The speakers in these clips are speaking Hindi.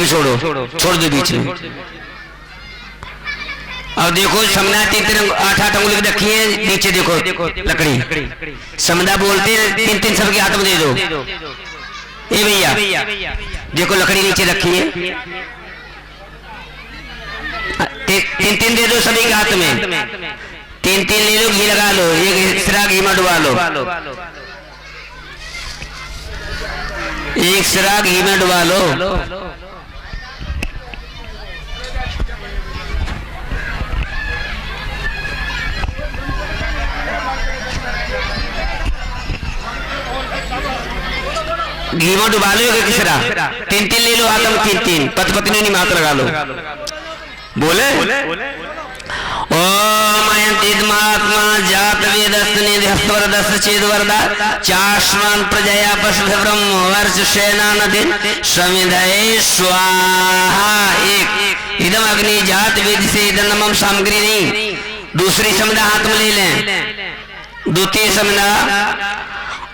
भी छोड़ो, छोड़ दो बीच में। अब देखो समना 8-8 उंगली रखी है, नीचे देखो लकड़ी, समदा बोलते हैं 3-3 सबके हाथ में दे दो। ए भैया देखो लकड़ी नीचे रखी है, 3-3 दे दो सभी के हाथ में, 3-3 ले लो, घी लगा लो, एक सिरा घी में डुबा लो, एक सिरा घी में डुबा लो। घी में डुबा लो, एक सिरा, 3-3 ले लो, हाथ में 3-3 पति नहीं मात लगा लो। बोले ओम अयंतिद्मात्मा जात वेदस्तनिधिहस्तवरदस्त चेदवरदा चाश्वान प्रजया पशु ब्रह्म वर्ष सेना नदी समिधये स्वाहा। एक इदम अग्नि जात वेद से इदम नमम सामग्री नहीं, दूसरी समदा हाथ में ले लें, द्वितीय समदा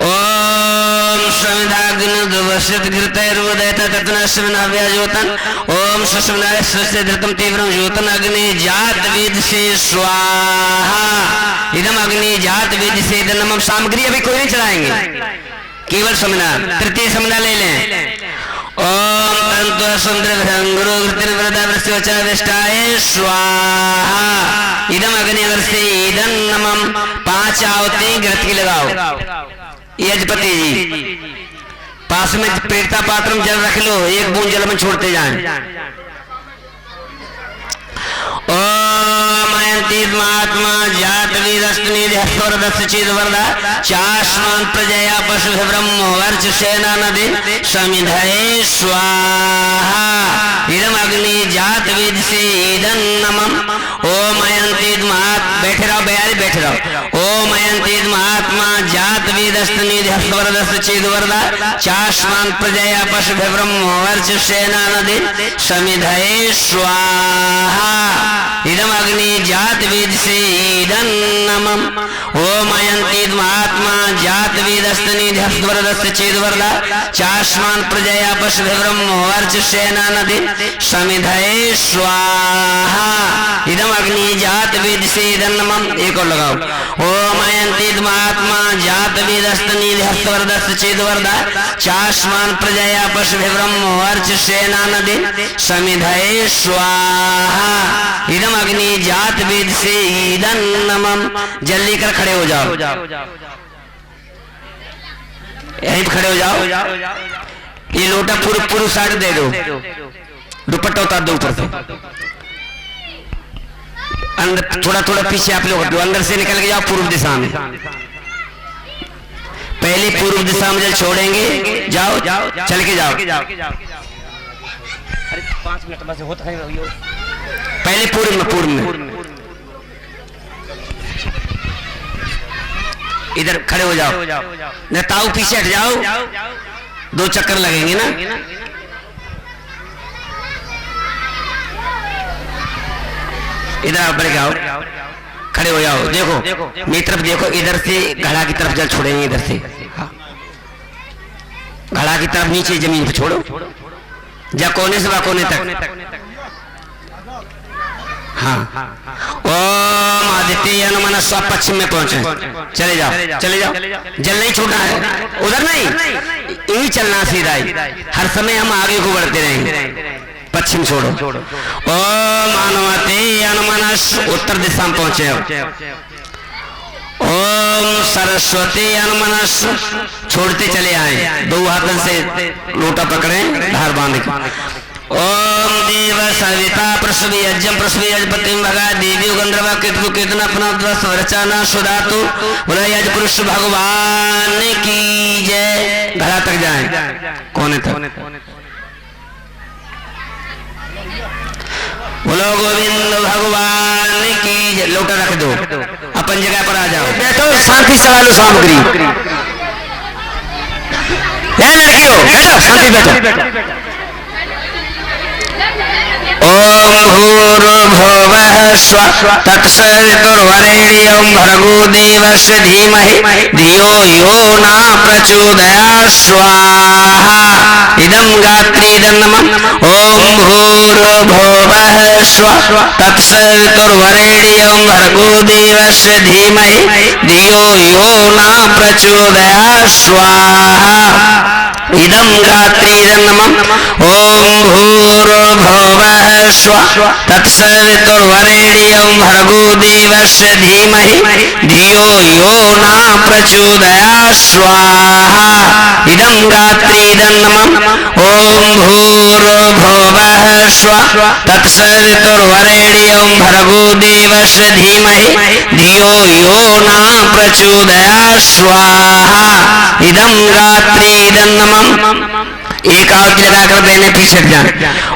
ओम समिधाग्निर्वसित घृतैर्वदयत तत्नस्मिनाव्याजोतन ओम सस्मनाय स्वस्य धृतम तीव्रम ज्योतन अग्नि जात वेद से स्वाहा। इदम अग्नि जात वेद से इदम नमः सामग्री अभी कोई नहीं चढ़ाएंगे, केवल समना। तृतीय समना ले लें, ओम तंतु सुंदर स्वाहा। इदम अग्नि अगर से इदम नमः 5 आवते ग्रत की लगाओ। यजपति जी पास में प्रेता पात्र में जल रख लो, एक बूंद जल में छोड़ते जाएं। ओम अयंतिद्मात्मा जात वेदस्तनिधिहस्तवरदस्त चेदवरदा चाश्वान प्रजया पशु ब्रह्म वर्ष सेना नदी समिधये स्वाहा। इदम अग्नि जात वेद से इदम नमः ओम अयंतिद्मात् बैठे रहो बयारी बैठे रहो। ओम अयंतिद्मात्मा जात वेदस्तनिधिहस्तवरदस्त चेदवरदा चाश्वान प्रजया पशु ब्रह्म वर्ष सेना नदी समिधये स्वाहा। इदम अग्नि जात वेद से इदम नमः ओम अयंतिद्मात्मा जात वेदस्तनिधिहस्तवरदस्त चेदवरदा चाश्वान प्रजया पशु ब्रह्म वर्ष सेना नदी समिधये स्वाहा। इदम अग्नि जात वेद से इदम नमः एक और लगाओ। ओम अयंतिद्मात्मा जात वेदस्तनिधिहस्तवरदस्त चेदवरदा चाश्वान प्रजया पशु ब्रह्म वर्ष सेना नदी समिधये स्वाहा। इदम अग्नि जात वेद से इदम नमः। जल्दी कर खड़े हो जाओ, यहीं खड़े हो जाओ। ये लोटा पूर्व साइड दे दो, दुपट्टा उतार दो ऊपर से, अंदर थोड़ा पीछे आप लोग अंदर से निकल के जाओ पूर्व दिशा में। पहले पूर्व दिशा में जल छोड़ेंगे, जाओ चल के जाओ। अरे 5 मिनट बस होता है, पहले पूर्व में इधर खड़े हो जाओ, न ताऊ पीछे हट जाओ, 2 चक्कर लगेंगे ना। इधर आप बढ़ जाओ, खड़े हो जाओ। देखो मेरी तरफ देखो, इधर से घड़ा की तरफ जल छोड़ेंगे, इधर से घड़ा की तरफ नीचे जमीन पे छोड़ो, जा कोने से कोने तक। हाँ ओम आदित्य नमः सब पश्चिम में पहुंचे, चले जाओ। जल नहीं छोड़ना है, उधर नहीं, यही चलना सीधा ही। हर समय हम आगे को बढ़ते रहेंगे, पश्चिम छोड़ो। ओम अनुमति अनुमनस उत्तर दिशा में पहुंचे हो। ओम सरस्वती अनुमनस छोड़ते चले आए, 2 हाथों से लोटा पकड़े, धार बांध के। ओम देव सविता प्रसवी यज्ञम प्रसवी यजपति भगा देवी गंधर्व केतु केतना अपना स्वरचाना सुधातु बोला यज पुरुष भगवान की जय। घड़ा तक जाए, कोने तक बोलो गोविंद भगवान की जय। लोटा रख दो, अपन जगह पर आ जाओ, बैठो, शांति चला लो सामग्री। लड़कियों बैठो, शांति बैठो। ओम भूर्भुवः स्वः तत्सवितुर्वरेण्यं भर्गो देवस्य धीमहि धियो यो न प्रचोदयात् स्वाहा। इदं गात्रे इदं नमः। ओम स्व तत्सवितुर्वरेण्यं भर्गो देवस्य धीमहि धियो यो न प्रचोदयात् स्वाहा इदं गात्रीदन्नमम् ॐ भूर्भुवः स्वः तत्सवितुर्वरेण्यं भर्गो देवस्य धीमहि धियो यो न प्रचोदयात् स्वाहा इदं गात्रीदन्नमम् ॐ भूर्भुवः स्वः तत्सवितुर्वरेण्यं भर्गो देवस्य धीमहि धियो यो न प्रचोदयात् स्वाहा इदं गात्रीदन्नमम् एक आवृत्ति लगाकर बहने पीछे जाए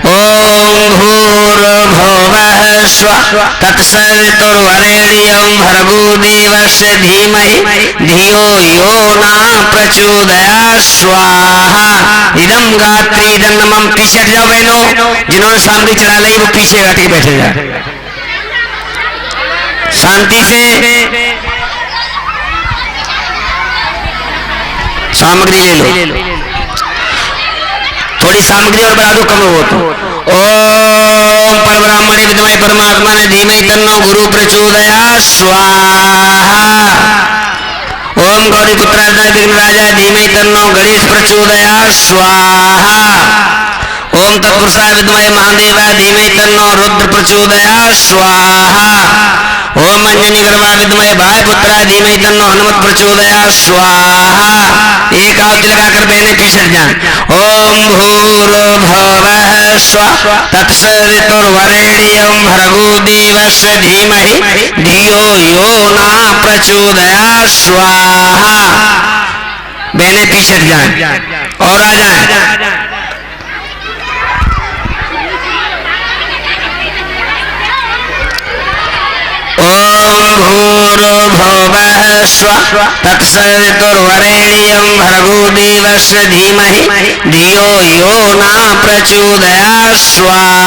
ओम भूर्भुवः स्वः तत्सवितुर्वरेण्यं भर्गो देवस्य धीमहि धियो यो न प्रचोदयात् स्वाहा इदं गात्रीदन्नमम् पीछे हट जाओ बहनों जिन्होंने सामग्री चढ़ा ली वो पीछे हट के बैठे जाए शांति से सामग्री ले लो थोड़ी सामग्री और बढ़ा दो कम हो तो ओम परब्राह्मणे विद्महे परमात्मने धीमहि तन्नो गुरु प्रचोदयात् स्वाहा ओम गौरीपुत्राय विघ्नराजाय धीमहि तन्नो गणेश प्रचोदयात् स्वाहा ओम तत्पुरुषाय विद्महे महादेवाय धीमहि तन्नो रुद्र प्रचोदयात् स्वाहा ओम अंजनी गर्भाय विद्महे भायपुत्राय धीमहि तन्नो हनुमत प्रचोदयात् स्वाहा एक आवृत्ति लगाकर बहने पीछे जाए ओम भूर्भुवः स्वः तत्सवितुर्वरेण्यं भर्गो देवस्य धीमहि धियो यो न प्रचोदयात् स्वाहा बहने पीछे जाए और आ जाए ओम भूर्भुवः स्वः तत्सवितुर्वरेण्यं भर्गो देवस्य धीमहि धियो यो न प्रचोदयात् स्वाहा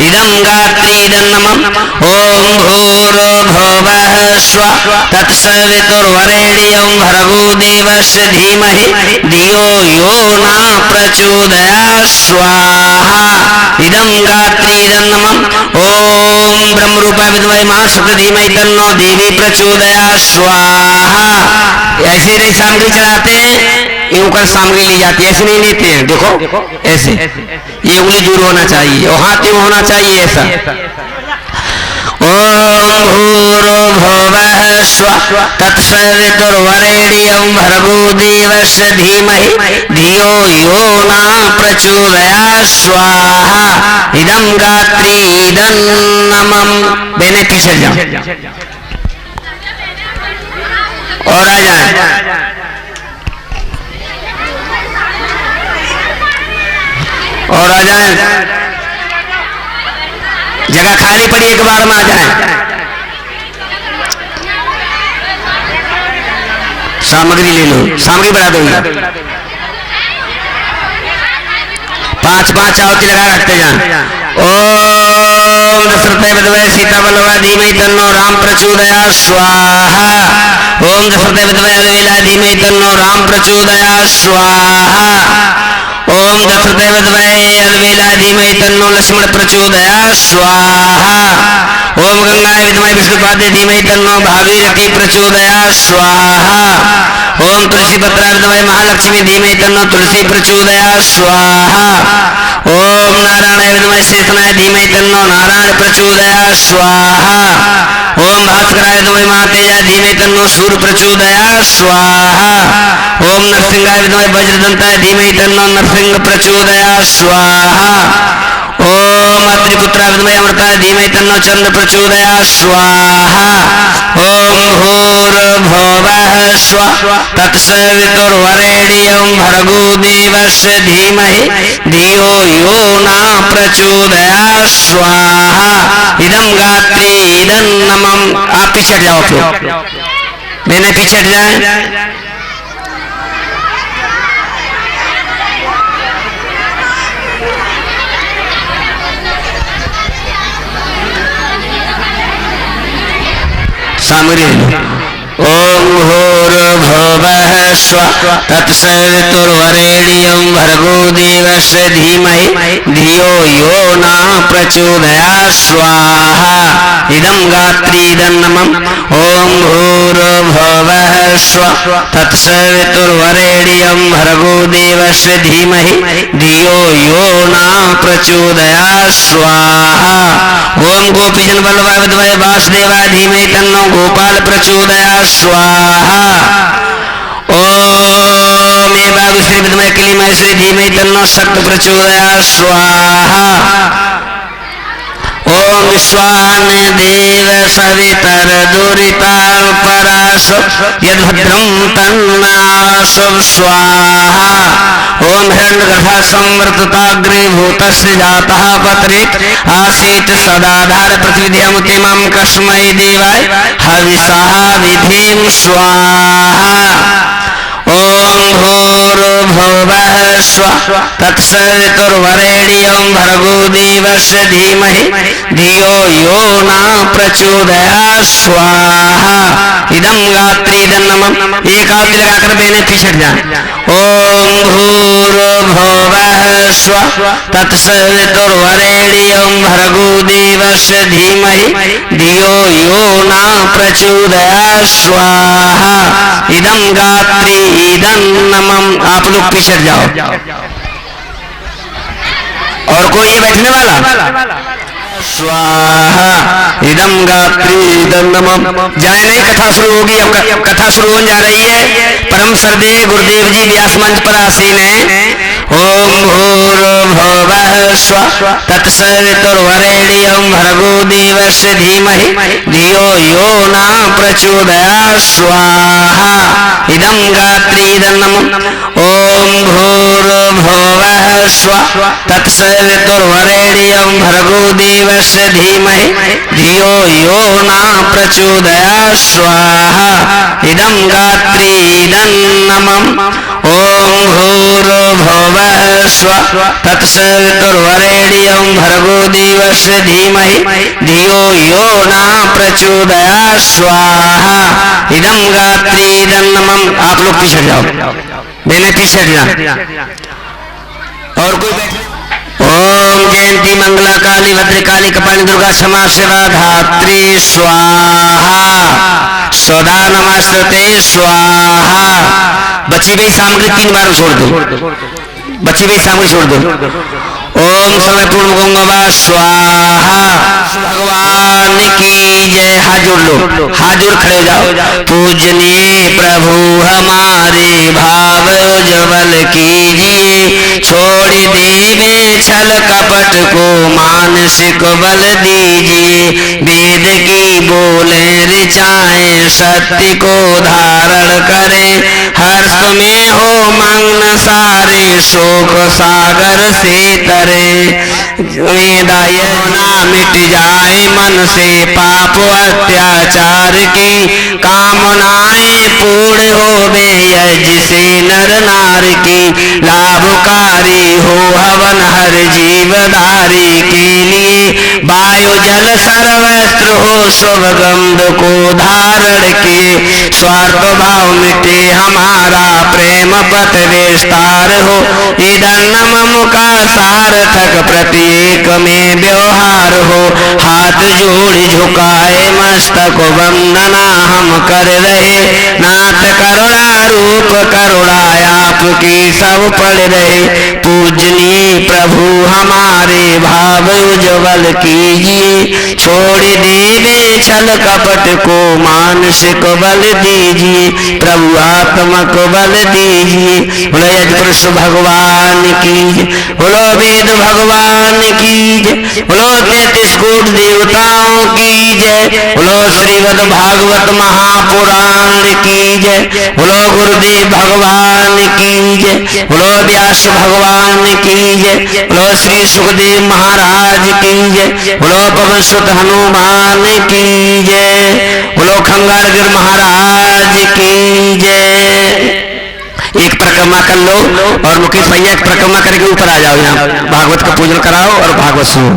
इदं गात्रीदन्नमम् ओम भूर्भुवः स्वः तत्सवितुर्वरेण्यं भर्गो देवस्य धीमहि धियो यो न प्रचोदयात् स्वाहा इदं गात्रीदन्नमम् ओम ब्रह्मरूपाय विद्महे महाशक्ति धीमहि तन्नो देवी प्रचोदयात् स्वाहा ऐसे नहीं सामग्री चढ़ाते हैं यूं कर सामग्री ली जाती है ऐसे नहीं लेते हैं देखो ऐसे ये उंगली दूर होना चाहिए और हाथ यूं होना चाहिए ऐसा ओम भूर्भुवः स्वः तत्सवितुर्वरेण्यं भर्गो देवस्य धीमहि धियो यो न प्रचोदयात् स्वाहा इदं गात्रीदन्नमम् बहने पीछे जाओ और आ जाए और आ जाए जगह खाली पड़ी एक बार में आ जाए सामग्री ले लो सामग्री बढ़ा दो पांच पांच आवृत्ति लगा रखते जाए ओम दशरथे विद्महे सीता बल्लभाय धीमहि तन्नो राम प्रचोदयात् स्वाहा ओम दशरथे विद्महे अलवेलाय धीमहि तन्नो राम प्रचोदयात् स्वाहा ओम दशरथे विद्महे अलवेलाय धीमहि तन्नो लक्ष्मण प्रचोदयात् स्वाहा ओम गंगाय विद्महे विष्णुपादे धीमहि तन्नो भागीरथी प्रचोदयात् स्वाहा ओम तुलसीपत्राय विद्महे महालक्ष्मी धीमहि तन्नो तुलसी प्रचोदयात् स्वाहा ओम नारायणाय विद्महे शेषनाय धीमहि तन्नो नारायण प्रचोदयात् स्वाहा ओम भास्कराय विद्महे महातेजाय धीमहि तन्नो सूर्य प्रचोदयात् स्वाहा ओम नरसिंहाय विद्महे वज्रदंताय धीमहि तन्नो नरसिंह प्रचोदयात् स्वाहा ओम अत्रिपुत्राय विद्महे अमृताय धीमहि तन्नो चंद्र प्रचोदयात् स्वाहा ओम भूर्भुवः स्वः तत्सवितुर्वरेण्यं भर्गो देवस्य धीमहि धियो यो न प्रचोदयात् स्वाहा इदं गात्रीदन्नमम् आप पीछे हट जाओ फिर मैंने पीछे हट जाए सामग्री ओम भूर्भुवः स्वः तत्सवितुर्वरेण्यं भर्गो देवस्य धीमहि धियो यो न प्रचोदया स्वाहा इदं गात्रीदन्नमम् ॐ भूर्भुवः स्वः तत्सवितुर्वरेण्यं भर्गो देवस्य धीमहि धियो यो न प्रचोदयात् स्वाहा ओम गोपीजन बल्लभाय विद्महे वासुदेवाय धीमहि तन्नो गोपाल प्रचोदयात् स्वाहा ओम एवागुश्री विद्महे किलिमहेश्वरी धीमहि तन्नो शक्ति प्रचोदयात् स्वाहा ओम विश्वान देव सवितर दुरितापराश यद्भद्रं तन्नासु स्वाहा ओम हिरण्यगर्भा संवर्तताग्रे भूतस्य जातः पत्रेत आसीत् सदाधार पृथ्वीध्यमुतिमं कस्मै देवाय हविषः विधिं स्वाहा ओम भूर्भुवः स्वः तत्सवितुर्वरेण्यं भर्गो देवस्य धीमहि धियो यो न प्रचोदयात् स्वाहा इदं गात्रीदन्नमम् एक आवृत्ति लगाकर बेने पीछे जाए ओम भूर्भुवः स्वः तत्सवितुर्वरेण्यं भर्गो देवस्य धीमहि धियो यो न प्रचोदयात् स्वाहा इदं गात्रीदन्नमम् आप लोग पीछे जाओ और कोई ये बैठने वाला स्वाहा इदं गात्रीदन्नमम् जाए नहीं कथा शुरू होगी अब कथा शुरू होने जा रही है परम श्रद्धे गुरुदेव जी व्यास मंच पर आसीन है ओम भूर्भुवः स्वः तत्सवितुर्वरेण्यं भर्गो देवस्य धीमहि धियो यो न प्रचोदयात् स्वाहा इदं गात्रीदन्नमम् ओम भूर्भुवः स्वः तत्सवितुर्वरेण्यं भर्गो देवस्य धीमहि धियो यो न प्रचोदयात् स्वाहा इदं गात्रीदन्नमम् ओम भूर्भुवः स्वः तत्सवितुर्वरेण्यं भर्गो देवस्य धीमहि धियो यो न प्रचोदयात् स्वाहा इदं गात्रीदन्नमम् आप लोग पीछे जाओ मैंने पीछे जाओ और कोई ओम जयंती मंगला काली भद्रकाली कपाली दुर्गा क्षमा शिवा धात्री स्वाहा सदा नमस्ते स्वाहा बची हुई सामग्री 3 बार छोड़ दो बची हुई सामग्री छोड़ दो ओम समय पूर्ण गंगवा स्वाहा भगवान की जय हाथ जोड़ लो हाथ जोड़ खड़े जाओ पूजनीय प्रभु हमारे भाव उज्ज्वल कीजिए छोड़ देवे छल कपट को मानसिक बल दीजिए वेद की बोले ऋचाएं सत्य को धारण करें हर्ष में हो मग्न सारे शोक सागर से तरे वेदायना मिट जाए मन से पाप अत्याचार की कामनाएं पूर्ण हो बे यज्ञ से नर नार की लाभकारी हो हवन हर जीवधारी के लिए वायु जल सर्वस्त्र हो शुभ गंध को धारण के स्वार्थ भाव मिटे हमारा प्रेम पथ विस्तार हो इदन्नमम का सार्थक प्रत्येक में व्यवहार हो हाथ जोड़ झुकाए मस्तक वंदना हम कर रहे नाथ करुणा रूप करुणाय आपकी सब पढ़ रहे पूजनीय प्रभु हमारे भाव उज्ज्वल कीजिए छोड़ देवे छल कपट को मानसिक बल दीजिए प्रभु आत्मक बल दीजिए बोलो यजपुरुष भगवान की बोलो वेद भगवान की जय बोलो 33 कोटि देवताओं की जय बोलो श्रीमद् भागवत महापुराण की जय बोलो गुरुदेव भगवान की जय बोलो व्यास भगवान की जय बोलो श्री सुखदेव महाराज की जय बोलो पवन सुत हनुमान की जय बोलो खंगारगिर महाराज की जय एक परिक्रमा कर लो और मुकेश भैया एक परिक्रमा करके ऊपर आ जाओ यहाँ भागवत का पूजन कराओ और भागवत सुनो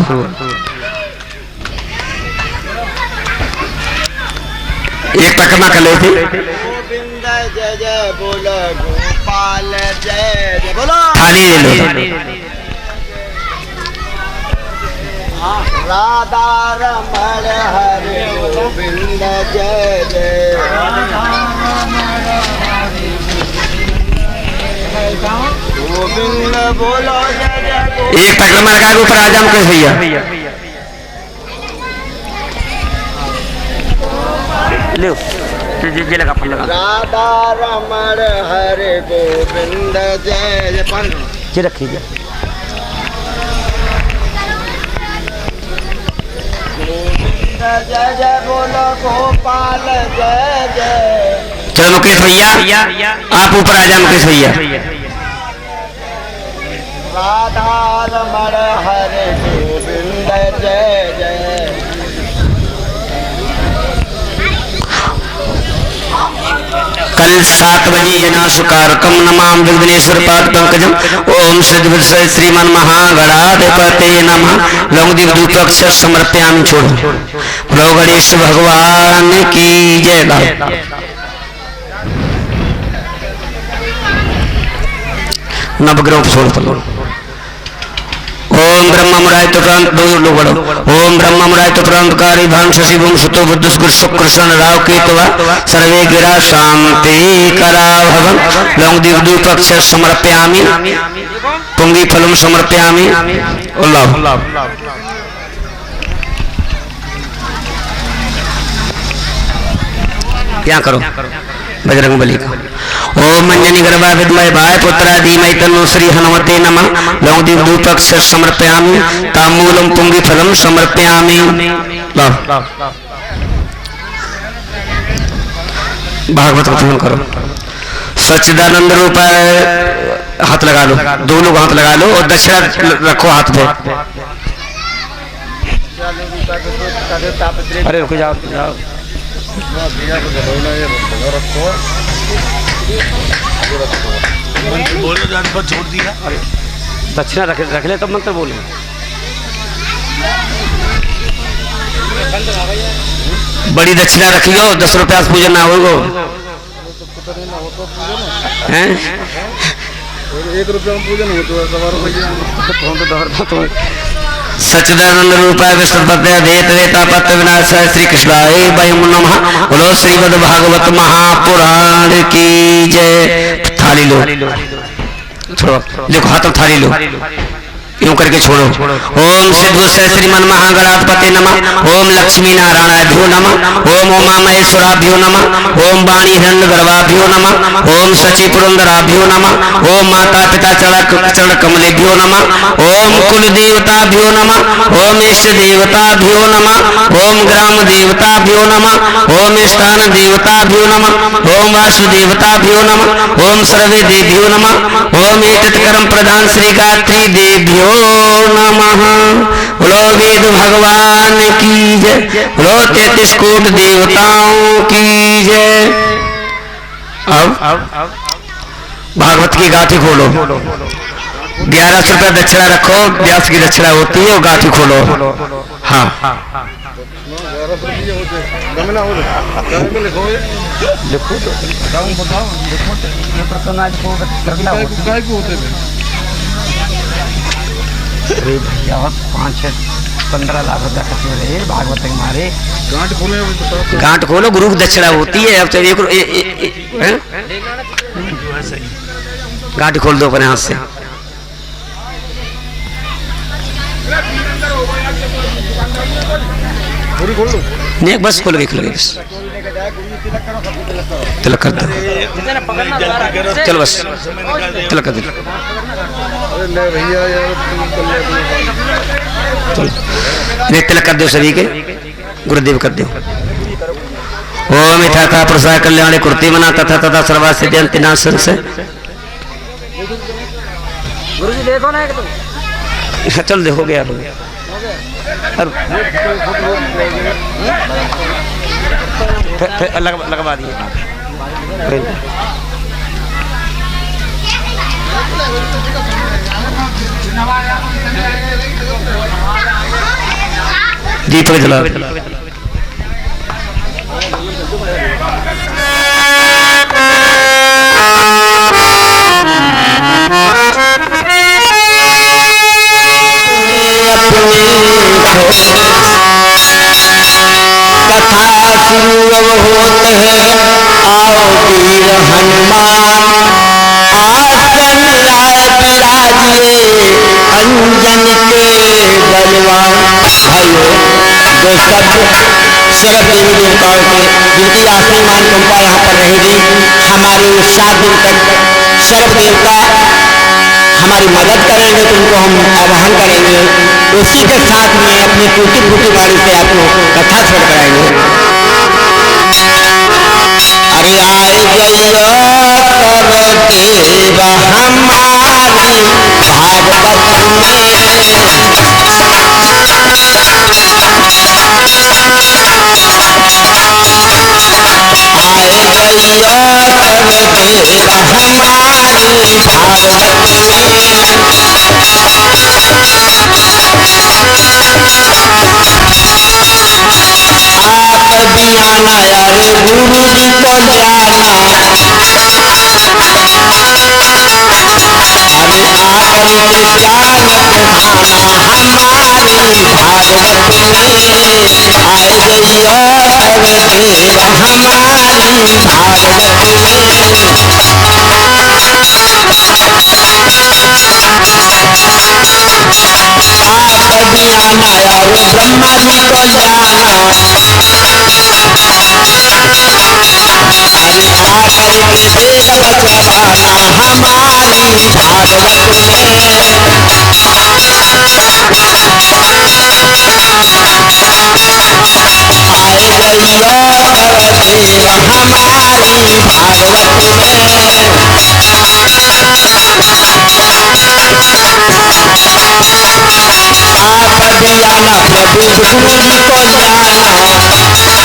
एक परिक्रमा कर लो थी गोविंद जय जय बोलो गोपाल जय जय बोलो थाली ले लो राधा रमण हरे गोविंद जय जय गोविंद बोलो जय जय। एक तक लगा के ऊपर आजम के भैया ले जी लगा फल लगा। राधा रमण हरे गोविंद जय जय पंत जी रखिए गोविंद जय जय बोलो गोपाल जय जय। चलो मुकेश भैया आप ऊपर आ जाए मुकेश भैया। राधा रमण हरे गोविंद जय जय। कल 7 बजे जनाशुकारकम नमाम विघ्नेश्वर पाद पंकजम ओम श्री श्रीमन महागणाधिपते नमः। लौंगदीप धूपक्ष समर्पयामि। छोड़ो बोलो गणेश भगवान की जय। नवग्रह छोड़ो। ओम ब्रह्म मुराय तो प्रांत दो लोग बड़ो। ओम ब्रह्म मुराय तो प्रांतकारी भान शशि भूम सुतो बुद्धि शुक्र राव केतवा सर्वे गिरा शांति करा भवन। लौंगदीप धूपक्ष समर्पयामि पुंगी फलम समर्पयामि। अल्लाह क्या करो बजरंग बली का। ओम मंजनी गर्भा विद्महे भाय पुत्रा धीमहि तन्नो श्री हनुमते नमः। लौंगदीप धूपक्ष समर्पयामि ताम्बूलम पुंगी फलम समर्पयामि। भागवत कथन करो। सच्चिदानंद रूपाय हाथ लगा लो। दो लोग हाथ लगा लो और दक्षिणा रखो हाथ पे। अरे रुक जाओ जाओ। छोड़ दिया दक्षिणा रख ले तब मंत्र बोले। बड़ी दक्षिणा रखियो 10 रुपया से पूजन ना होगो हैं। 1 रुपया में पूजन हो तो सच्चिदानंद रूपाय विष्णुपते अधेत वेता पत्र विनाश श्री कृष्णाय वयम नमः। बोलो श्रीमद् भागवत महापुराण की जय। थाली लो छोड़ो देखो हाथ थाली लो यूं करके छोड़ो। ओम सिद्धू श्रीमन महागणाधिपते नमः। ओम लक्ष्मी नारायणाभ्यो नमः। ओम उमा महेश्वराभ्यो नमः। ओम वाणी हिरण्य गर्भाभ्यो नमः। ओम शचि पुरंदराभ्यो नमः। ओम माता पिता चरण कमलेभ्यो नमः। ओम कुल देवताभ्यो नमः। ओम इष्ट देवताभ्यो नमः। ओम ग्राम देवताभ्यो नमः। ओम स्थान देवताभ्यो नमः। ओम वासु देवताभ्यो नमः। ओम सर्वे देभ्यो नमः। ओम एतत्कर्म प्रधान श्री गायत्री देभ्यो नमः। बोलो वेद भगवान की जय। बोलो 33 कोटि देवताओं की जय। अब भागवत की गाथी खोलो। 1100 रुपया दक्षिणा रखो। व्यास की दक्षिणा होती है और गाथी खोलो। हाँ अरे भैया 5-6-15 लाख रुपया खर्च हो रहे भागवत के मारे। गांठ खोलो गुरु की दक्षिणा होती है। अब गांठ खोल दो अपने हाथ से। नहीं बस खोल गई बस तिलक कर दो। चलो बस तिलक कर दो। चलो तिलक कर दो सभी के। गुरुदेव कर दो। ओम यथा का प्रसाद कल्याणी कुर्ती मना तथा तथा सर्वा सिद्धि अंतिनाशन से। गुरुजी देखो ना चल देखो गया लगवा दिए। दीपक जला कथा शुरू अब होते हैं, आओ वीर हनुमान, आसन लाए विराजिए अंजन के बलवान। भाइयों, दो शब्द शरद देवी देवताओं के, जिनकी आखिरी मान कंपा यहाँ पर रहेगी। हमारे 7 दिन तक शरद देवता हमारी मदद करेंगे, तो उनको हम आवाहन करेंगे। उसी के साथ में अपनी टूटी फूटी वाणी से आपको कथा छोड़ कराएंगे। अरे आए गई कर देवा हमारी भागवत में, आए गैया कर देवा हमारी भागवत में, आप भी आना यारे गुरु जी को जाना, अरे आकर के कान को भाना हमारी भागवत में, आए गैया कर देवा हमारी भागवत में। आप भी आना यार ब्रह्मा जी को जाना, अरे आकर के सेवा चढ़ाना हमारी भागवत में, आए गैया कर देवा हमारी भागवत में। आप भी आना प्रभु गुरु जी को जाना, अरे गुरु जी को लाना, साथ लक्ष्मी जी को जाना, अरे आकर के कलश दिखाना हमारी भागवत में, आए गैया कर देवा हमारी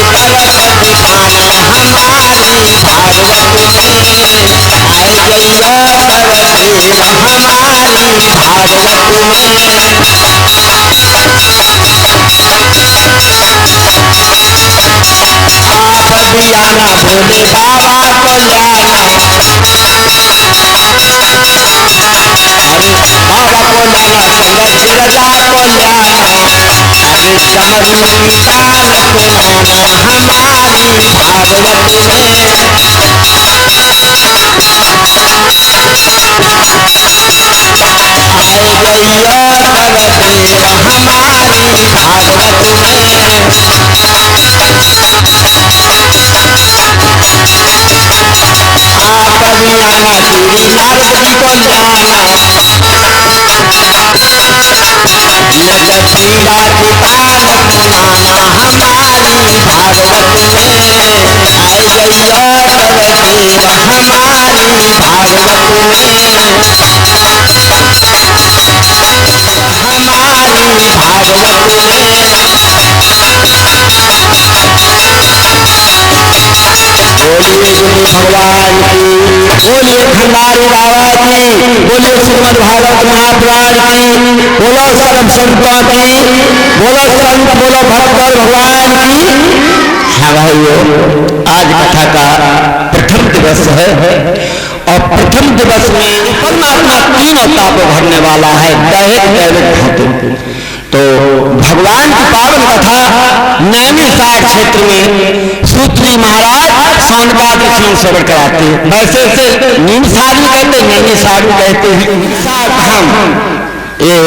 भागवत में। आप भी आना भोले बाबा को जाना, अरे बाबा को लाना, संग बिरजा को जाना, अरे डमरू निकाल को आना हमारी भागवत में, आए गैया कर देवा हमारी भागवत में। आप भी आना श्री नारद जी को जाना, ये पीड़ा की तान सुनाना हमारी भागवत में, आए गैया कर देवा हमारी भागवत में, हमारी भागवत में। बोलिए गुरु भगवान की, बोलिए भंडारी बाबा की, बोलिए श्रीमद् भागवत महापुराण की, बोलो सर्व संतों की, बोलो संत, बोलो भक्त भगवान की। हाँ भाइयों, आज कथा का प्रथम दिवस है और प्रथम दिवस में परमात्मा 3 अवतार को भरने वाला है, दैहिक दैविक भौतिक। तो भगवान की पावन कथा नैमिषारण्य क्षेत्र में सूत जी महाराज सौनकादि सिंह श्रवण कराते हैं। वैसे से नीमसारू कहते, नैमिषारण्य कहते हैं। हम ये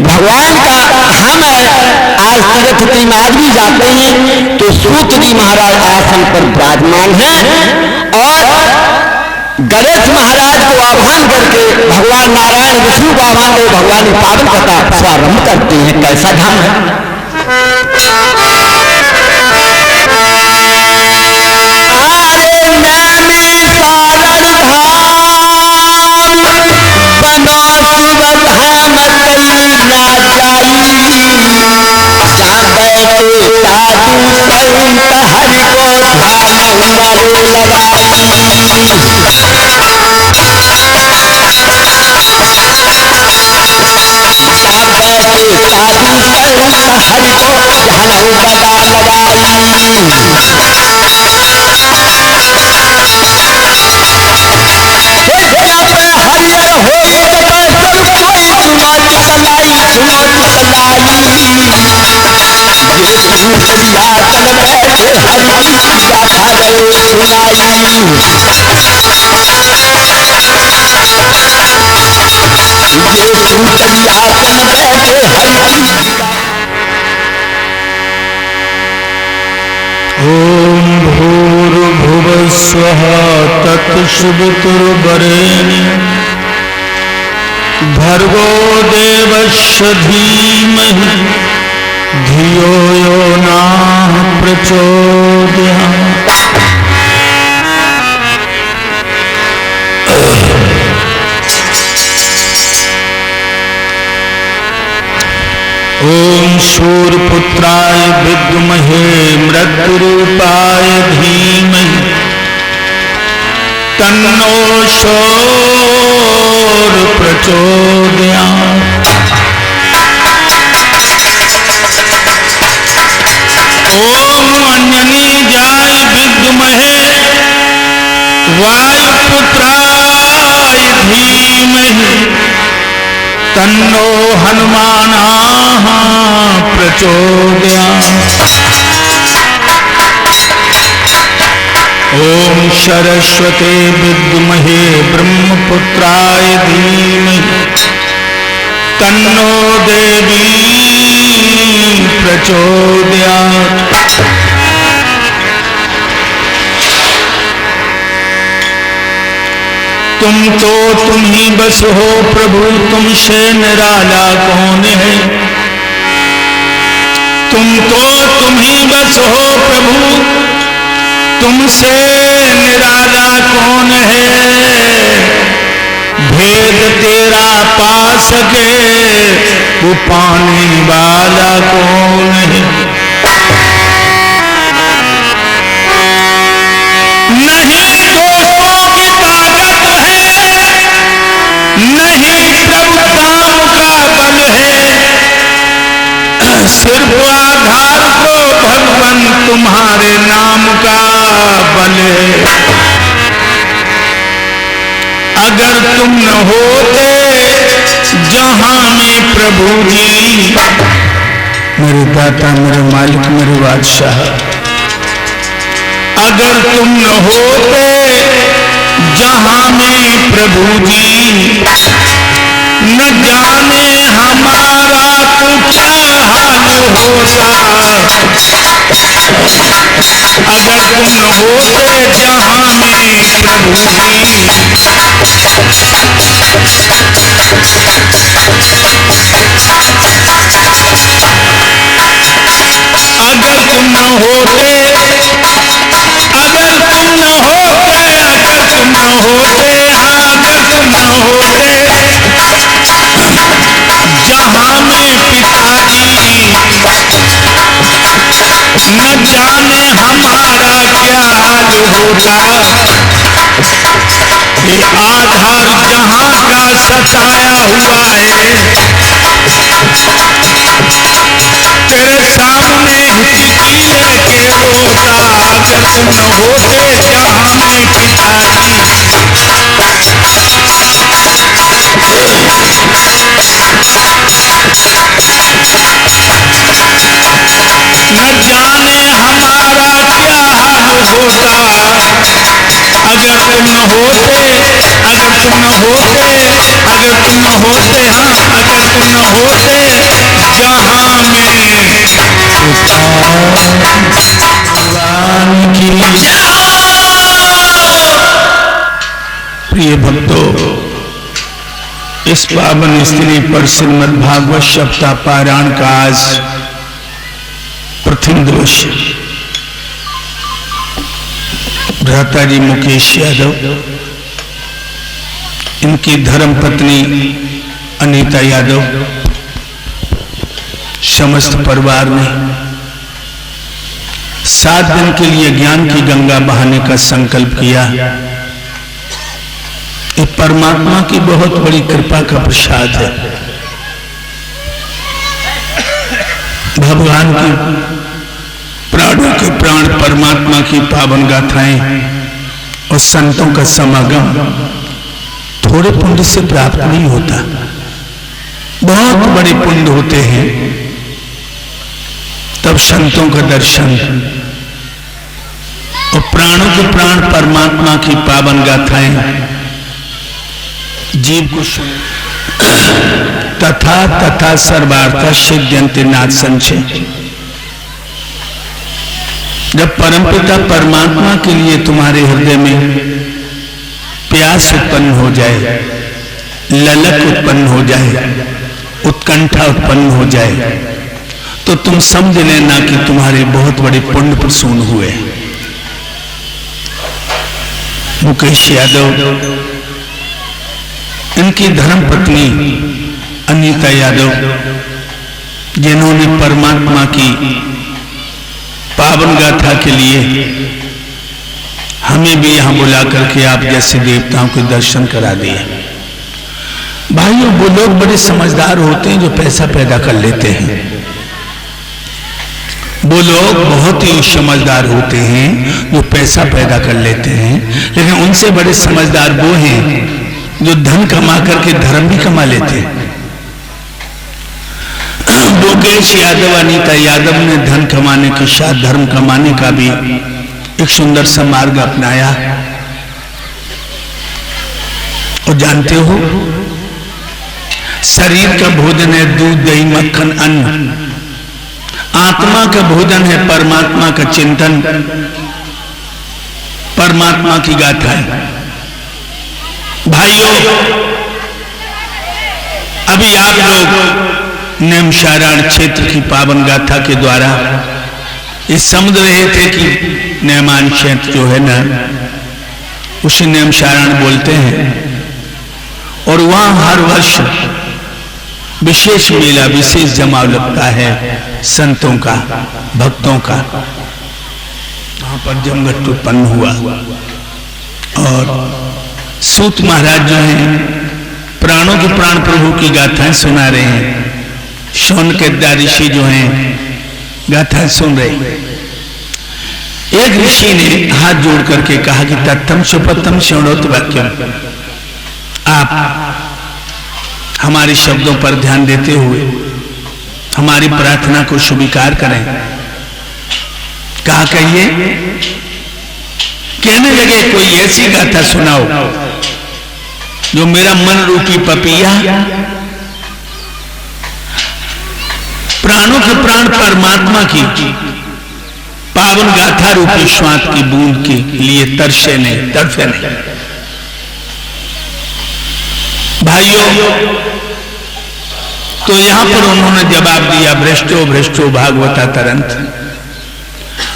भगवान का हम आज तीर्थ में आज भी जाते हैं तो सूत जी महाराज आसन पर विराजमान हैं और गणेश महाराज को आह्वान करके भगवान नारायण विष्णु को आह्वान कर भगवान की पावन कथा प्रारंभ करते हैं। कैसा धाम है, हरि को जहन बजा लगाई। ओम भूर्भुवस्वः तत्सवितुर्वरेण्यं भर्गो देवस्य धीमहि धियो यो नः प्रचोदयात्। ओम शूरपुत्राय विद्महे मृत्युरूपाय धीमहि तन्नो शूर प्रचोदयात्। ओम अंजनीजाय विद्महे वायुपुत्राय धीमहि तन्नो हनुमानः प्रचोदयात्। ओम सरस्वते विद्महे ब्रह्मपुत्राय धीमहि तन्नो देवी प्रचोदयात्। तुम तो तुम ही बस हो प्रभु, तुमसे निराला कौन है। तुम तो तुम ही बस हो प्रभु, तुमसे निराला कौन है। भेद तेरा पा सके वो पाने वाला कौन है। नहीं दोस्तों की ताकत है, नहीं प्रभुताओं का बल है, सिर्फ आधार को भगवान तुम्हारे नाम का बल है। अगर तुम न होते जहां में प्रभु जी, मेरे दाता मेरे मालिक मेरे बादशाह, अगर तुम न होते जहां में प्रभु जी, न जाने हमारा तो क्या हाल होता। अगर तुम न होते जहां में प्रभु जी, अगर तुम न होते, अगर तुम न होते, अगर तुम न होते, हाँ अगर तुम न होते जहां में पिताजी, न जाने हमारा क्या हाल होता। ये आधार जहां का सताया हुआ है, तेरे सामने हिचकी लेके रोता। अगर तुम न होते जहां में पिताजी, न जाने हमारा क्या हाल होता। अगर तुम न होते, अगर तुम न होते, अगर तुम न होते, हाँ अगर तुम न होते जहां में की। प्रिय भक्तों, इस पावन स्त्री पर श्रीमद् भागवत सप्ताह पारायण का आज प्रथम दिवस। भ्राताजी मुकेश यादव, इनकी धर्म पत्नी अनीता यादव, समस्त परिवार ने 7 दिन के लिए ज्ञान की गंगा बहाने का संकल्प किया। ये परमात्मा की बहुत बड़ी कृपा का प्रसाद है। भगवान की प्राणों के प्राण परमात्मा की पावन गाथाएं और संतों का समागम थोड़े पुण्य से प्राप्त नहीं होता, बहुत बड़े पुण्य होते हैं। तब संतों का दर्शन और प्राणों के प्राण परमात्मा की पावन गाथाएं जीव को सुन तथा तथा सर्वार्थ सिद्ध्यन्ति नाथ संचय। जब परमपिता परमात्मा के लिए तुम्हारे हृदय में प्यास उत्पन्न हो जाए, ललक उत्पन्न हो जाए, उत्कंठा उत्पन्न हो जाए, तो तुम समझ लेना कि तुम्हारे बहुत बड़े पुण्य प्रसून हुए। मुकेश यादव, इनकी धर्मपत्नी अनीता यादव, जिन्होंने परमात्मा की पावन गाथा के लिए हमें भी यहां बुला करके आप जैसे देवताओं के दर्शन करा दिए। भाइयों, वो लोग बड़े समझदार होते हैं जो पैसा पैदा कर लेते हैं। वो लोग बहुत ही समझदार होते हैं जो पैसा पैदा कर लेते हैं, लेकिन उनसे बड़े समझदार वो हैं जो धन कमा करके धर्म भी कमा लेते हैं। मुकेश यादव, अनीता यादव ने धन कमाने के साथ धर्म कमाने का भी एक सुंदर सा मार्ग अपनाया। और जानते हो, शरीर का भोजन है दूध दही मक्खन अन्न, आत्मा का भोजन है परमात्मा का चिंतन, परमात्मा की गाथा है। भाइयों, अभी आप लोग नैमिषारण्य क्षेत्र की पावन गाथा के द्वारा ये समझ रहे थे कि नैमान क्षेत्र जो है ना, उसे नैमिषारण्य बोलते हैं। और वहां हर वर्ष विशेष मेला, विशेष जमाव लगता है संतों का, भक्तों का। वहां पर जमघट उत्पन्न हुआ और सूत महाराज जो हैं प्राणों के प्राण प्रभु की गाथाएं सुना रहे हैं। शौनकद्दा ऋषि जो हैं गाथाएं सुन रहे। एक ऋषि ने हाथ जोड़ करके कहा कि तत्तम सुपत्तम शृणोत वाक्यम, आप हमारे शब्दों पर ध्यान देते हुए हमारी प्रार्थना को स्वीकार करें। कहा कहिए। कहने लगे कोई ऐसी गाथा सुनाओ जो मेरा मन रूपी पपिया प्राणों के प्राण परमात्मा की पावन गाथा रूपी श्वास की बूंद के लिए तरसे नहीं, तड़फे नहीं। भाइयों, तो यहां पर उन्होंने जवाब दिया, भ्रष्टो भ्रष्टो भागवता तरंत।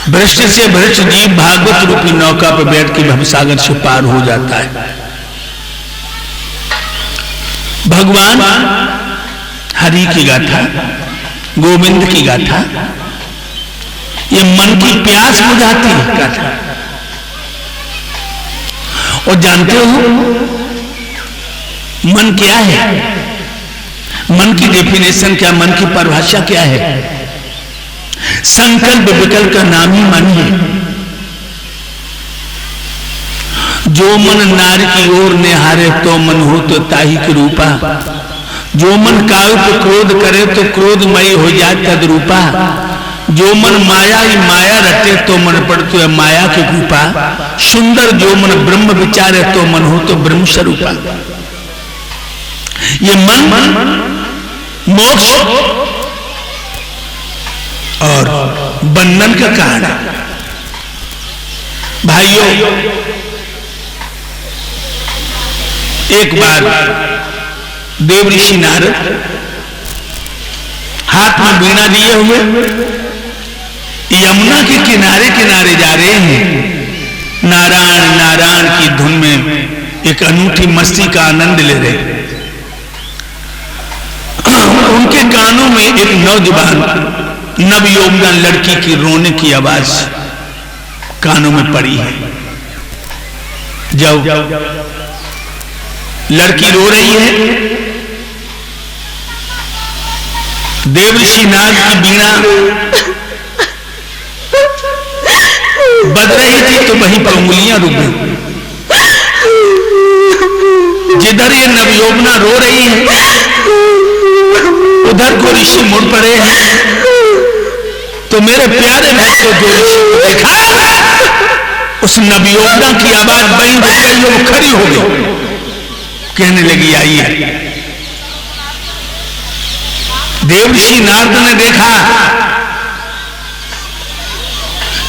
भ्रष्ट से भ्रष्ट जीव भागवत रूपी नौका पर बैठ के भवसागर से पार हो जाता है। भगवान हरि की गाथा, गोविंद की गाथा, ये मन की प्यास बुझाती है गाथा। और जानते हो मन क्या है? मन की डेफिनेशन क्या, मन की परिभाषा क्या है? संकल्प विकल्प का नाम ही मन है। जो मन नार की ओर निहारे तो मन हो तो ताही की रूपा। जो मन काव्य को क्रोध करे तो क्रोधमयी हो जाए तद्रूपा। जो मन माया ही माया रटे तो मन पड़तो है माया की कृपा। सुंदर जो मन ब्रह्म विचारे तो मन हो तो ब्रह्म स्वरूपा। ये मन मोक्ष और बंधन का कारण है। भाइयों, एक बार देव ऋषि नारद हाथ में वीणा लिए हुए यमुना के किनारे किनारे जा रहे हैं। नारायण नारायण की धुन में एक अनूठी मस्ती का आनंद ले रहे। उनके कानों में एक नौजवान नवयौवन लड़की की रोने की आवाज कानों में पड़ी है। जब लड़की रो रही है, देव ऋषि नाग की वीणा बज रही थी तो वहीं पर उंगलियां रुक गई। जिधर ये नवयौवना रो रही है उधर को ऋषि मुड़ पड़े हैं। तो मेरे प्यारे भक्तों, जो ऋषि को देखा उस नबियोना की आवाज बंद हो गई, वो खड़ी हो गई, कहने लगी आइए। देवर्षि नारद ने देखा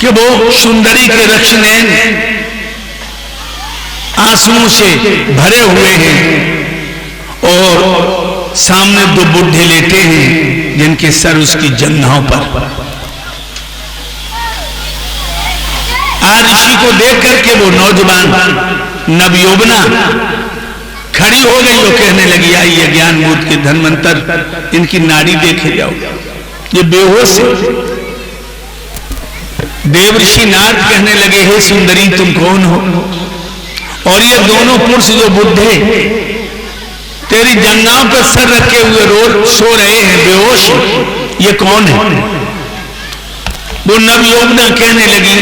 कि वो सुंदरी के रक्षनेन आंसुओं से भरे हुए हैं और सामने दो बुढ़े लेटे हैं जिनके सर उसकी जंघाओं पर। ऋषि को देख करके वो नौजवान नवयौवना खड़ी हो गई। वो कहने लगी आइए ज्ञान मूर्त के धन्वंतर, इनकी नाड़ी देखे जाओ, ये बेहोश है। देवर्षि नारद कहने लगे हे सुंदरी तुम कौन हो, और ये दोनों पुरुष जो बुढ़े तेरी जंघाओं पर सर रखे हुए रो सो रहे हैं बेहोश, ये कौन है? वो नवयौवना कहने लगी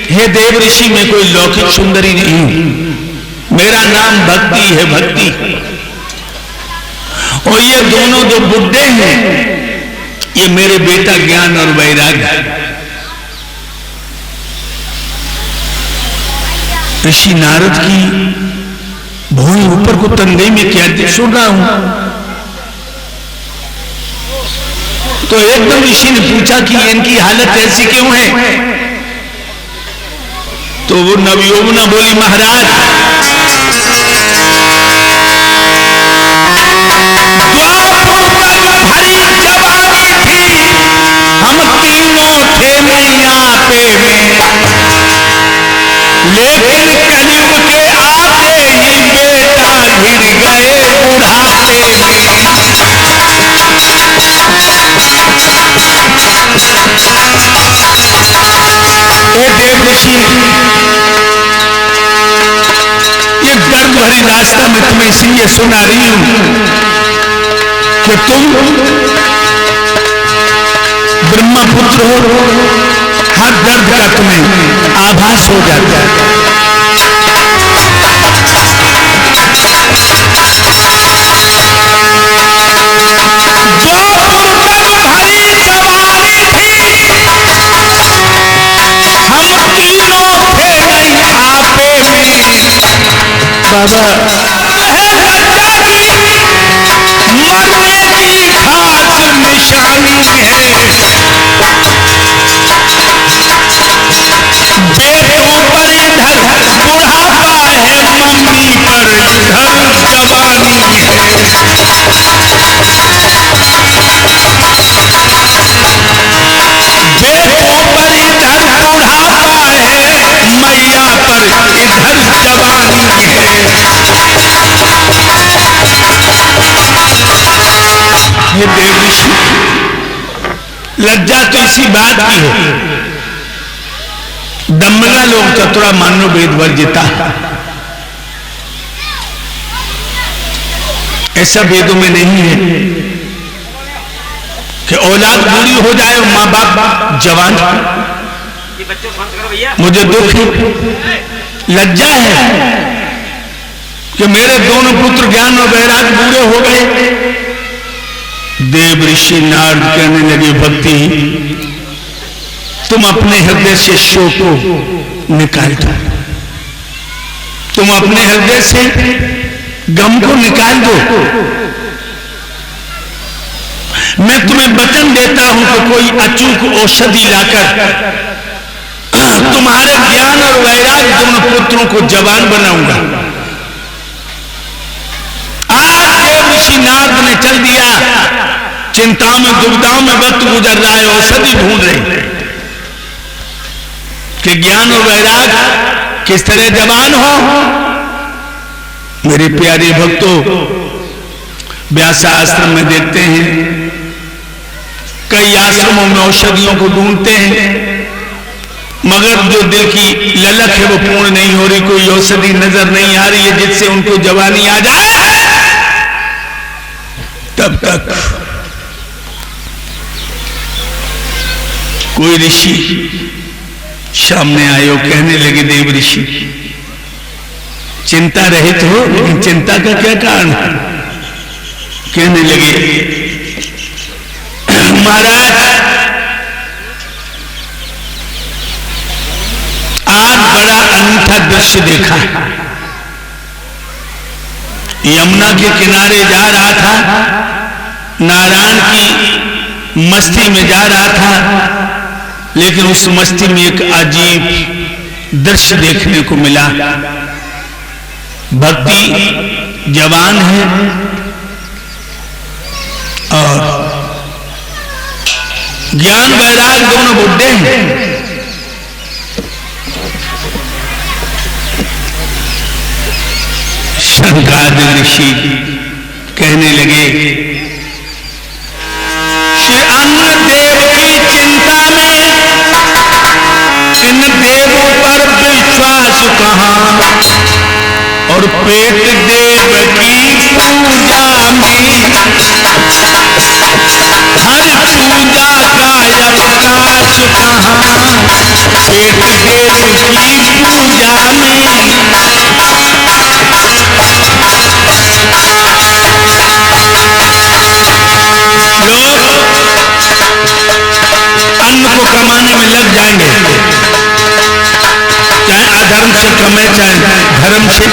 हे देवर्षि मैं कोई लौकिक सुंदरी नहीं हूं, मेरा नाम भक्ति है, भक्ति। और ये दोनों जो बुढ़े हैं ये मेरे बेटा ज्ञान और वैराग्य। ऋषि नारद की भूमि ऊपर को तंगई में क्या सुन रहा हूं। तो एकदम ऋषि ने पूछा कि इनकी हालत ऐसी क्यों है? तो वो नवयौवना बोली महाराज भरी जवानी थी, हम तीनों थे मैया पे में, लेकिन कलयुग के आते ही बेटा घिर गए बुढ़ापे में। देवर्षि ये गर्व भरी दास्तान में तुम्हें इसलिए सुना रही हूं कि तुम ब्रह्मपुत्र हो, हर दर्द का तुम्हें आभास हो जाता है। बाबा मरने की खास निशानी है, बेटों पर इधर बुढ़ापा है, मम्मी पर इधर जवानी है। बेटों पर इधर बुढ़ापा है, मैया पर इधर जवानी है। ये देवर्षि लज्जा तो इसी बात की है, दम्मगा लोग चतुरा मानो वेद वर्जिता, ऐसा वेदों में नहीं है कि औलाद बूढ़ी हो जाए और माँ बाप जवान। मुझे दुख है, लज्जा है कि मेरे दोनों पुत्र ज्ञान और वैराग बूढ़े हो गए। देवर्षि नारद कहने लगे भक्ति तुम अपने हृदय से शोक को निकाल दो, तुम अपने हृदय से गम को निकाल दो। मैं तुम्हें वचन देता हूं कि कोई अचूक औषधि लाकर तुम्हारे ज्ञान और वैराग दोनों पुत्रों को जवान बनाऊंगा। आज देवर्षि नारद ने चल दिया, चिंताओं में दुविधाओं में वक्त गुजर रहा है, औषधि ढूंढ रहे कि ज्ञान और वैराग किस तरह जवान हो। मेरे प्यारे भक्तों, व्यास आश्रम में देखते हैं, कई आश्रमों में औषधियों को ढूंढते हैं, मगर जो दिल की ललक है वो पूर्ण नहीं हो रही। कोई औषधि नजर नहीं आ रही है जिससे उनको जवानी आ जाए। तब तक कोई ऋषि सामने आए और कहने लगे देवर्षि चिंता रहित हो, लेकिन चिंता का क्या कारण है? कहने लगे महाराज आज बड़ा अनूठा दृश्य देखा। यमुना के किनारे जा रहा था, नारायण की मस्ती में जा रहा था, लेकिन उस मस्ती में एक अजीब दृश्य देखने को मिला। भक्ति जवान है और ज्ञान वैराग दोनों बुढ़े हैं। शंकादि ऋषि कहने लगे, श्री अन्न देव की चिंता में इन देवों पर विश्वास कहां, और पेट देव की पूजा में हर पूजा का अवकाश कहां, पेट देव की पूजा में लोग अन्न को कमाने में लग जाएंगे, चाहे अधर्म से कमे चाहे धर्म से।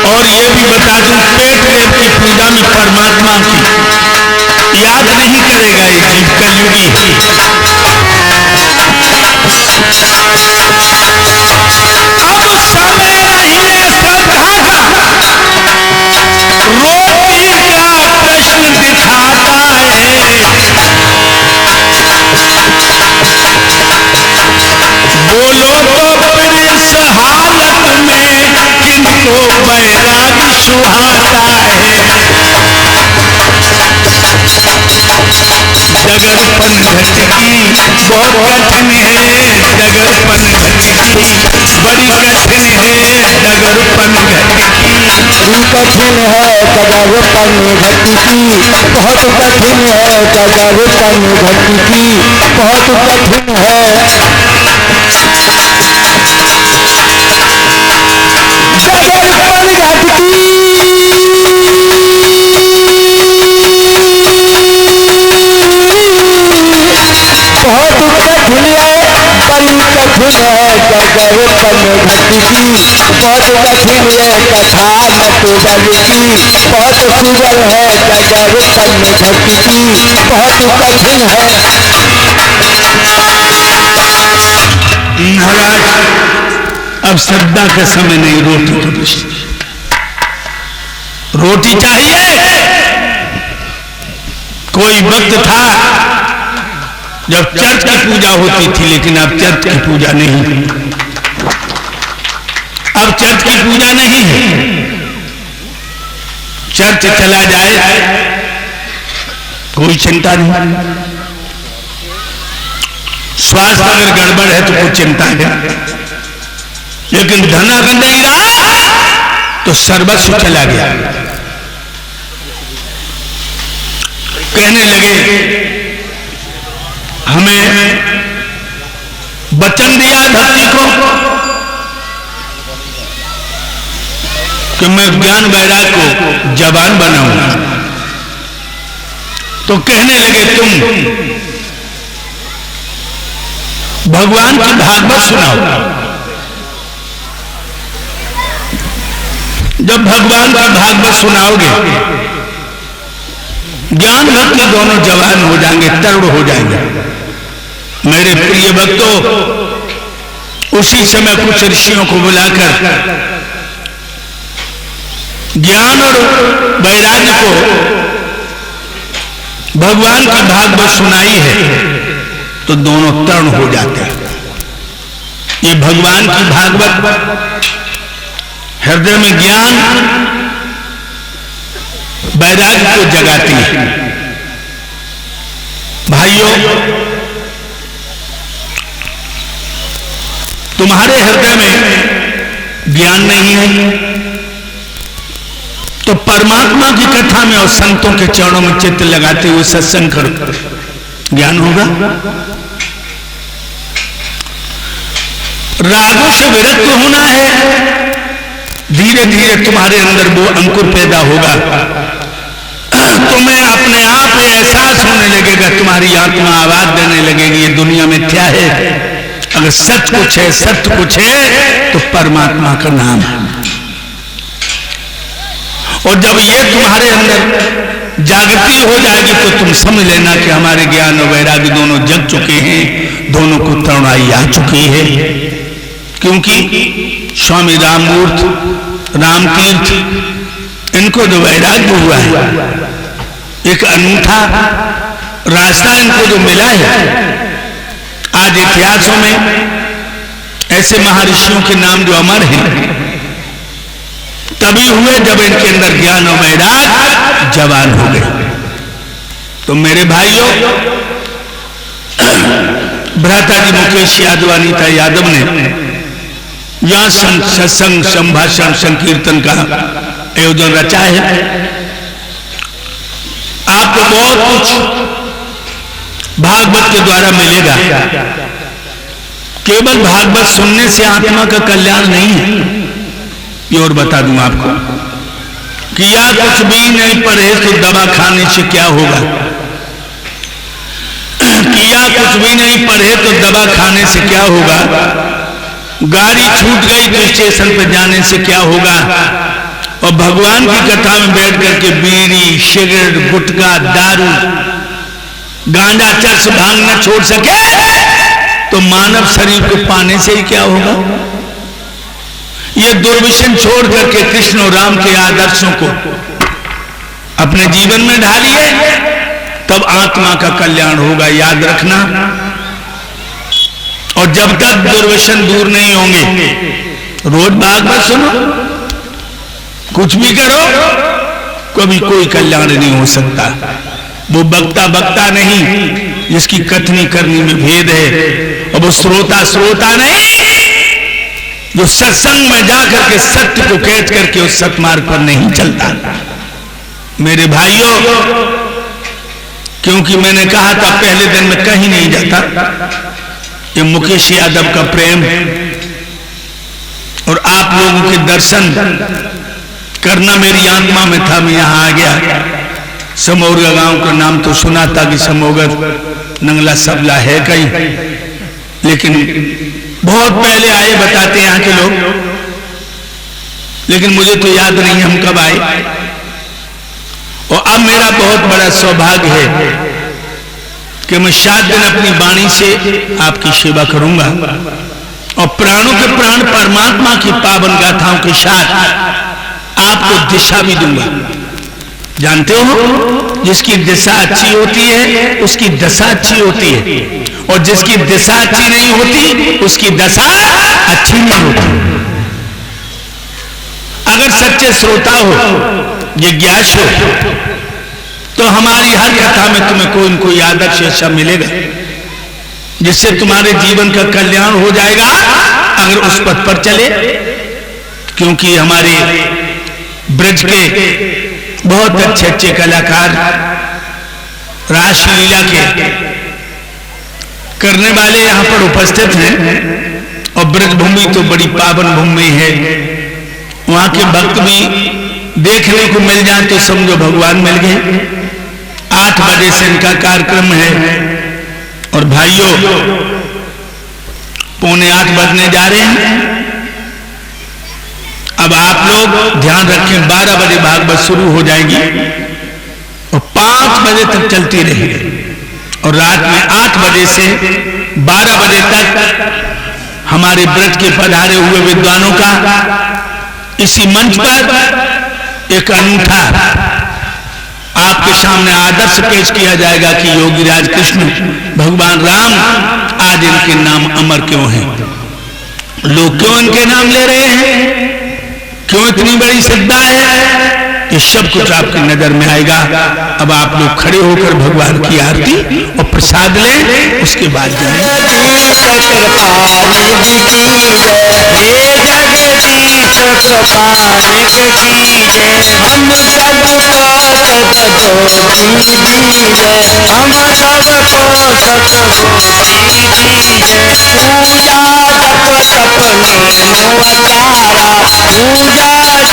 और ये भी बता दूं, पेट देव की पूजा में परमात्मा की याद नहीं करेगा ये जीव कलयुगी। अब समय नहीं है श्रद्धा का, रोटी का प्रश्न दिखाता है। बोलो तो फिर इस हालत में किनको वैराग सुहाता है। डगरपन घटकी बहुत कठिन है, डगरपन घटकी बड़ी कठिन है, डगरपन घटकी कठिन है डगरपन घटकी, बहुत कठिन है डगरपन घटकी, बहुत कठिन है। डगरपन घटकी बहुत कठिन है, बड़ी कठिन है डगरपन घटकी, बहुत कठिन है कथा मत बल की, बहुत सुगल है डगरपन घटकी, बहुत कठिन है। महाराज अब श्रद्धा का समय नहीं, रोटी का प्रश्न। रोटी चाहिए। कोई वक्त था जब चर्च की पूजा होती थी, लेकिन अब चर्च की पूजा नहीं, अब चर्च की पूजा नहीं है। चर्च चला जाए कोई चिंता नहीं, स्वास्थ्य अगर गड़बड़ है तो कोई चिंता है, लेकिन धन अगर नहीं रहा तो सर्वस्व चला गया। कहने लगे, हमें वचन दिया धरती को कि मैं ज्ञान वैराग को जवान बनाऊंगा। तो कहने लगे, तुम भगवान की भागवत सुनाओ। जब भगवान की भागवत सुनाओगे, ज्ञान भक्ति दोनों जवान हो जाएंगे, तरुण हो जाएंगे। मेरे प्रिय भक्तों, उसी समय कुछ ऋषियों को बुलाकर ज्ञान और वैराग्य को भगवान की भागवत सुनाई है तो दोनों तरुण हो जाते हैं। ये भगवान की भागवत हृदय में ज्ञान वैराग्य को जगाती है। भाइयों, तुम्हारे हृदय में ज्ञान नहीं है तो परमात्मा की कथा में और संतों के चरणों में चित्त लगाते हुए सत्संग करो, ज्ञान होगा। रागों से विरक्त होना है, धीरे धीरे तुम्हारे अंदर वो अंकुर पैदा होगा तो तुम्हें अपने आप ही एहसास होने लगेगा, तुम्हारी आत्मा आवाज देने लगेगी ये दुनिया में क्या है। अगर सत्य कुछ है, सत्य कुछ है तो परमात्मा का नाम है। और जब ये तुम्हारे अंदर जागृति हो जाएगी तो तुम समझ लेना कि हमारे ज्ञान और वैराग्य दोनों जग चुके हैं, दोनों को तरुणाई आ चुकी है। क्योंकि स्वामी राममूर्त, रामतीर्थ, इनको जो वैराग्य हुआ है, एक अनूठा रास्ता इनको जो मिला है। आज इतिहासों में ऐसे महर्षियों के नाम जो अमर हैं तभी हुए जब इनके अंदर ज्ञान और वैराग्य जवान हो गए। तो मेरे भाइयों, भ्राता जी मुकेश यादव, अनीता यादव ने यहां सत्संग, संभाषण, संकीर्तन का आयोजन रचा है। आपको बहुत कुछ भागवत के द्वारा मिलेगा। केवल भागवत सुनने से आत्मा का कल्याण नहीं है। ये और बता दूं आपको कि या कुछ भी नहीं पढ़े तो दवा खाने से क्या होगा, कि या कुछ भी नहीं पढ़े तो दवा खाने से क्या होगा, गाड़ी छूट गई तो स्टेशन पर जाने से क्या होगा, और भगवान की कथा में बैठ करके बीड़ी, सिगरेट, गुटखा, दारू, गांजा, चरस, भांग न छोड़ सके तो मानव शरीर को पाने से ही क्या होगा। ये दुर्विशन छोड़ करके कृष्ण और राम के आदर्शों को अपने जीवन में ढालिए, तब आत्मा का कल्याण होगा, याद रखना। और जब तक दुर्विशन दूर नहीं होंगे, रोज भागवत सुनो, कुछ भी करो, कभी कोई कल्याण नहीं हो सकता। वो बक्ता बक्ता नहीं जिसकी कथनी करनी में भेद है, और वो श्रोता श्रोता नहीं जो सत्संग में जाकर के सत्य को कैद करके उस सतमार्ग पर नहीं चलता। मेरे भाइयों, क्योंकि मैंने कहा था पहले दिन में कहीं नहीं जाता, ये मुकेश यादव का प्रेम और आप लोगों के दर्शन करना मेरी आत्मा में था। मैं यहां आ गया। समोगा गांव का नाम तो सुना था कि समोगर, नंगला, सबला है कहीं, लेकिन बहुत पहले आए बताते यहाँ के लोग, लेकिन मुझे तो याद नहीं हम कब आए। और अब मेरा बहुत बड़ा सौभाग्य है कि मैं 7 दिन अपनी वाणी से आपकी सेवा करूंगा और प्राणों के प्राण परमात्मा की पावन गाथाओं के साथ आपको दिशा भी दूंगा। जानते हो, जिसकी दिशा अच्छी होती है उसकी दशा अच्छी होती है, और जिसकी दिशा अच्छी नहीं होती उसकी दशा अच्छी नहीं होती। अगर सच्चे श्रोता हो, जिज्ञासु हो, तो हमारी हर कथा में तुम्हें कोई न कोई आदर्श ऐसा मिलेगा जिससे तुम्हारे जीवन का कल्याण हो जाएगा, अगर उस पथ पर चले। क्योंकि हमारे ब्रज के बहुत अच्छे अच्छे कलाकार रासलीला के करने वाले यहाँ पर उपस्थित हैं, और ब्रजभूमि तो बड़ी पावन भूमि है। वहां के भक्त भी देखने को मिल जाए तो समझो भगवान मिल गए। 8 बजे से इनका कार्यक्रम है, और भाइयों 7:45 बजने जा रहे हैं। अब आप लोग ध्यान रखें, 12 बजे भागवत शुरू हो जाएगी और 5 बजे तक चलती रहेगी, और रात में 8 बजे से 12 बजे तक हमारे ब्रज के पधारे हुए विद्वानों का इसी मंच पर एक अनूठा आपके सामने आदर्श पेश किया जाएगा कि योगीराज कृष्ण भगवान राम आज इनके नाम अमर क्यों हैं, लोग क्यों इनके नाम ले रहे हैं, क्यों इतनी बड़ी श्रद्धा है, ये सब कुछ आपकी नजर में आएगा। अब आप लोग खड़े होकर भगवान की आरती और प्रसाद लें, उसके बाद पूजा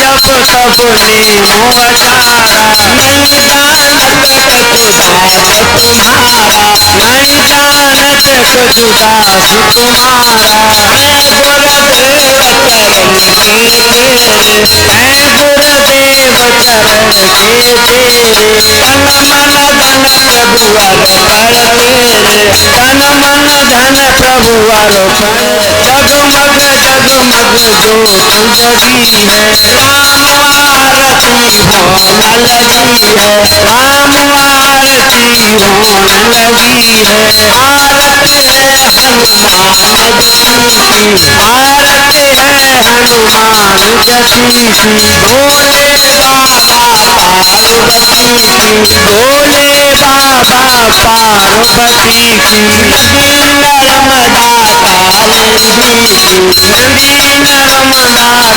जब तब नेमो अचारा, नहीं जानत कछु दास तुम्हारा, नहीं जानत कछु दास तुम्हारा। है गुरुदेव चरण के तेरे, है गुरुदेव चरण के तेरे, तन मन धन प्रभु अर्पण तेरे, तन मन धन प्रभु अर्पण। जगमग जगमग ज्योत जगी है, राम आरती होने लगी है, राम आरती होने लगी है। आरती है हनुमान जसी की, आरती है हनुमान जसी की। भोले बाबा पार्वती की, भोले बाबा पार्वती की। नदी नर्मदा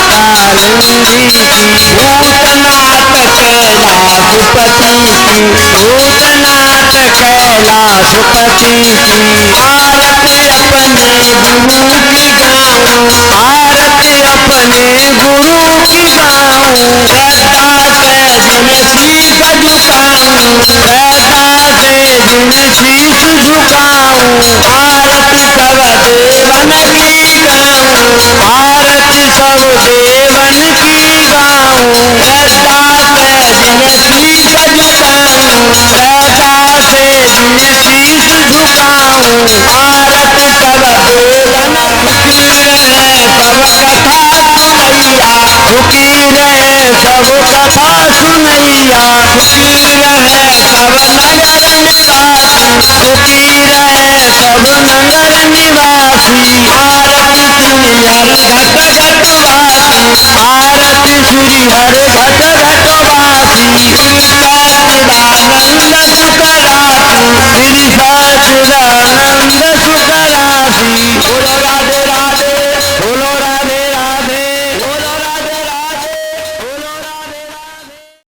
कालिंदी की, नदी नर्मदा कालिंदी की। भूतनाथ कैलाशपति की, भूतनाथ कैलाशपति की। आरती अपने गुरु की गाऊं, आरती अपने गुरु की गाऊं। श्रद्धा से जिन शीश झुकाऊं, श्रद्धा से जिन शीश झुकाऊं। आरती सब देवन की गाऊं, आरती सब देवन की गाऊं। श्रद्धा से जिन शीश झुकाऊं, श्रद्धा से जिन शीश झुकाऊं। आरती सब देवन की रहे सब कथा सुनैया, रुकी रहे सब कथा सुनैया। सुखी रहे सब नगर निवासी, सुखी रहे सब नगर निवासी।